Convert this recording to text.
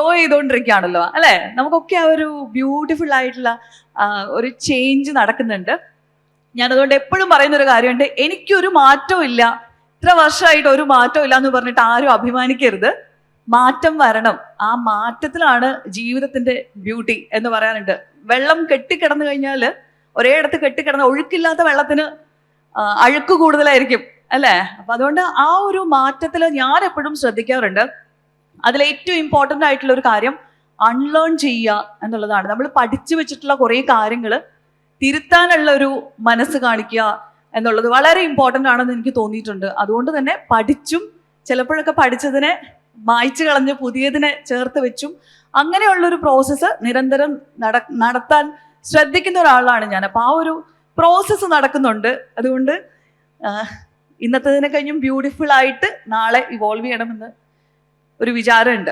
Grow ചെയ്തുകൊണ്ടിരിക്കുകയാണല്ലോ അല്ലെ. നമുക്കൊക്കെ ആ ഒരു ബ്യൂട്ടിഫുൾ ആയിട്ടുള്ള ഒരു ചേഞ്ച് നടക്കുന്നുണ്ട്. ഞാനതുകൊണ്ട് എപ്പോഴും പറയുന്ന ഒരു കാര്യമുണ്ട്, എനിക്കൊരു മാറ്റവും ഇല്ല, ഇത്ര വർഷമായിട്ട് ഒരു മാറ്റവും ഇല്ല എന്ന് പറഞ്ഞിട്ട് ആരും അഭിമാനിക്കരുത്. മാറ്റം വരണം. ആ മാറ്റത്തിലാണ് ജീവിതത്തിന്റെ ബ്യൂട്ടി എന്ന് പറയാനുണ്ട്. വെള്ളം കെട്ടിക്കിടന്നു കഴിഞ്ഞാൽ, ഒരേ ഇടത്ത് കെട്ടിക്കിടന്ന ഒഴുക്കില്ലാത്ത വെള്ളത്തിന് അഴുക്ക് കൂടുതലായിരിക്കും അല്ലേ. അപ്പൊ അതുകൊണ്ട് ആ ഒരു മാറ്റത്തിൽ ഞാൻ എപ്പോഴും ശ്രദ്ധിക്കാറുണ്ട്. അതിലേറ്റവും ഇമ്പോർട്ടൻ്റ് ആയിട്ടുള്ള ഒരു കാര്യം അൺലേൺ ചെയ്യുക എന്നുള്ളതാണ്. നമ്മൾ പഠിച്ചു വെച്ചിട്ടുള്ള കുറേ കാര്യങ്ങൾ തിരുത്താനുള്ള ഒരു മനസ്സ് കാണിക്കുക എന്നുള്ളത് വളരെ ഇമ്പോർട്ടൻ്റ് ആണെന്ന് എനിക്ക് തോന്നിയിട്ടുണ്ട്. അതുകൊണ്ട് തന്നെ പഠിച്ചും ചിലപ്പോഴൊക്കെ പഠിച്ചതിനെ മായ്ച്ചു കളഞ്ഞ് പുതിയതിനെ ചേർത്ത് വെച്ചും അങ്ങനെയുള്ളൊരു പ്രോസസ്സ് നിരന്തരം നടത്താൻ ശ്രദ്ധിക്കുന്ന ഒരാളാണ് ഞാൻ. അപ്പോൾ ആ ഒരു പ്രോസസ്സ് നടക്കുന്നുണ്ട്. അതുകൊണ്ട് ഇന്നത്തേതിനെ കഴിഞ്ഞും ബ്യൂട്ടിഫുൾ ആയിട്ട് നാളെ ഇവോൾവ് ചെയ്യണമെന്ന് ഒരു വിചാരമുണ്ട്.